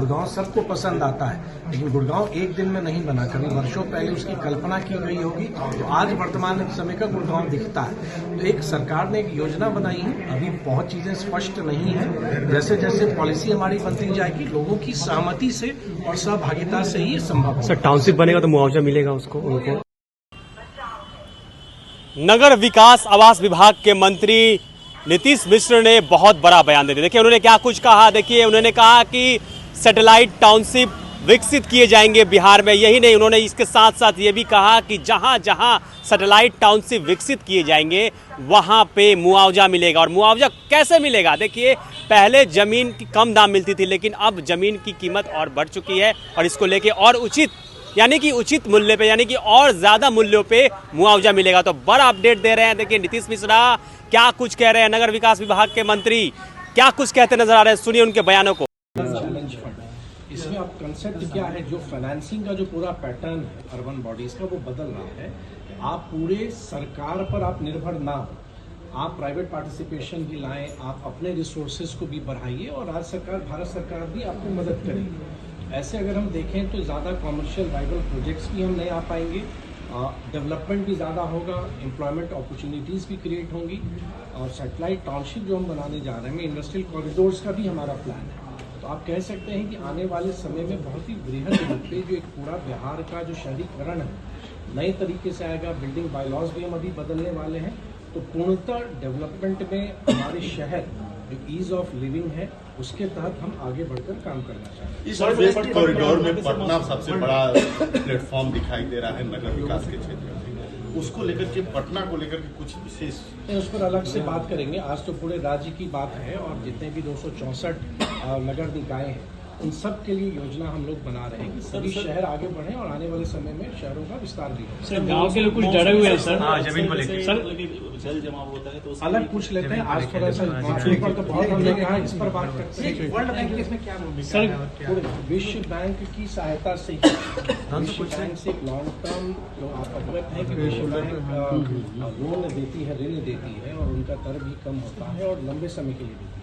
गुड़गांव सबको पसंद आता है, लेकिन गुड़गांव एक दिन में नहीं बना, कभी वर्षों पहले उसकी कल्पना की गई होगी। तो आज वर्तमान समय का गुड़गांव दिखता है। तो एक सरकार ने एक योजना बनाई है, अभी बहुत चीजें स्पष्ट नहीं है। जैसे जैसे पॉलिसी हमारी बनती जाएगी, लोगों की सहमति से और सहभागिता से ही संभव है। सर, टाउनशिप बनेगा तो मुआवजा मिलेगा उसको उनको? नगर विकास आवास विभाग के मंत्री नीतीश मिश्र ने बहुत बड़ा बयान दे दिया। देखिए उन्होंने क्या कुछ कहा। देखिए उन्होंने कहा कि सैटेलाइट टाउनशिप विकसित किए जाएंगे बिहार में। यही नहीं, उन्होंने इसके साथ साथ ये भी कहा कि जहां जहां सैटेलाइट टाउनशिप विकसित किए जाएंगे वहां पे मुआवजा मिलेगा। और मुआवजा कैसे मिलेगा? देखिए पहले जमीन की कम दाम मिलती थी, लेकिन अब जमीन की कीमत और बढ़ चुकी है और इसको लेके और उचित उचित मूल्य पे, यानी कि और ज्यादा मूल्यों पे मुआवजा मिलेगा। तो बड़ा अपडेट दे रहे हैं। देखिए नीतीश मिश्रा क्या कुछ कह रहे हैं। नगर विकास विभाग के मंत्री क्या कुछ कहते नजर आ रहे हैं, सुनिए उनके बयानों को। चैलेंज फंड, इसमें अब कंसेप्ट क्या है, जो फाइनेंसिंग का जो पूरा पैटर्न है अर्बन बॉडीज का, वो बदल रहा है। आप पूरे सरकार पर आप निर्भर ना हो, आप प्राइवेट पार्टिसिपेशन भी लाएं, आप अपने रिसोर्सेज को भी बढ़ाइए और आज सरकार, भारत सरकार भी आपको मदद करेगी। ऐसे अगर हम देखें तो ज़्यादा कॉमर्शियल वाइबल प्रोजेक्ट्स भी हम नहीं आ पाएंगे, डेवलपमेंट भी ज़्यादा होगा, एम्प्लॉयमेंट अपॉर्चुनिटीज़ भी क्रिएट होंगी। और सैटेलाइट टाउनशिप जो हम बनाने जा रहे हैं, इंडस्ट्रियल कॉरिडोर्स का भी हमारा प्लान है। तो आप कह सकते हैं कि आने वाले समय में बहुत ही बृहद रूप पे जो एक पूरा बिहार का जो शहरीकरण है नए तरीके से आएगा। बिल्डिंग बायलॉज भी हम अभी बदलने वाले हैं। तो पूर्णतः डेवलपमेंट में हमारे शहर जो ईज ऑफ लिविंग है उसके तहत हम आगे बढ़कर काम करना चाहते हैं। इस वेस्ट कॉरिडोर में पटना सबसे बड़ा प्लेटफॉर्म दिखाई दे रहा है नगर विकास के क्षेत्र में, उसको लेकर के, पटना को लेकर के कुछ विशेष, उस पर अलग से बात करेंगे। आज तो पूरे राज्य की बात है और जितने भी 264 नगर निकाय हैं उन सब के लिए योजना हम लोग बना रहे हैं कि सभी शहर आगे बढ़े और आने वाले समय में शहरों का विस्तार भी हो। सर गांव के लोग कुछ डरे हुए हैं सर, जमीन को लेकर सर जल जमाव होता है तो अलग पूछ लेते हैं। आज थोड़ा सा पर तो बहुत हमने कहा, इस पर बात करते हैं। वर्ल्ड बैंक की इसमें क्या भूमिका सर पूरे विश्व बैंक की सहायता से ही, विश्व बैंक से लॉन्ग टर्म, जो आप अवगत हैं कि विश्व बैंक लोन देती है, ऋण देती है और उनका दर भी कम होता है और लंबे समय के लिए देती है।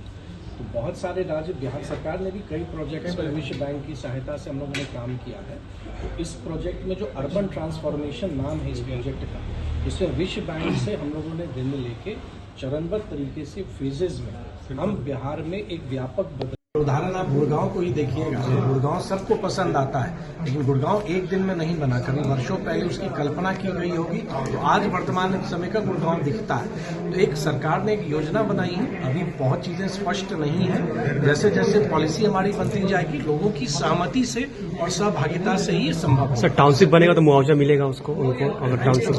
तो बहुत सारे राज्य, बिहार सरकार ने भी कई प्रोजेक्ट्स पर विश्व बैंक की सहायता से हम लोगों ने काम किया है। तो इस प्रोजेक्ट में जो अर्बन ट्रांसफॉर्मेशन नाम है इस प्रोजेक्ट का, इसमें विश्व बैंक से हम लोगों ने ऋण लेके चरणबद्ध तरीके से फेजेज में हम बिहार में एक व्यापक उदाहरण आप गुड़गांव को ही देखिएगा। गुड़गांव सबको पसंद आता है, लेकिन गुड़गांव एक दिन में नहीं बना, कभी वर्षों पहले उसकी कल्पना की गई होगी। तो आज वर्तमान समय का गुड़गांव दिखता है। तो एक सरकार ने एक योजना बनाई है, अभी बहुत चीजें स्पष्ट नहीं है। जैसे जैसे पॉलिसी हमारी बनती जाएगी, लोगों की सहमति से और सहभागिता से ही संभव है। सर, टाउनशिप बनेगा तो मुआवजा मिलेगा उसको उनको? अगर टाउनशिप,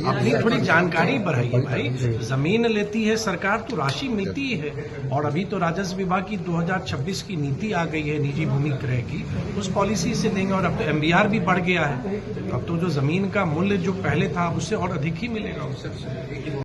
अपनी थोड़ी जानकारी बढ़ाइए भाई। जमीन लेती है सरकार तो राशि मिलती है, और अभी तो राजस्व विभाग 2026 की नीति आ गई है निजी भूमि क्रय की, उस पॉलिसी से देंगे। और अब तो MBR भी बढ़ गया है, अब तो जो जमीन का मूल्य जो पहले था उससे और अधिक ही मिलेगा उससे।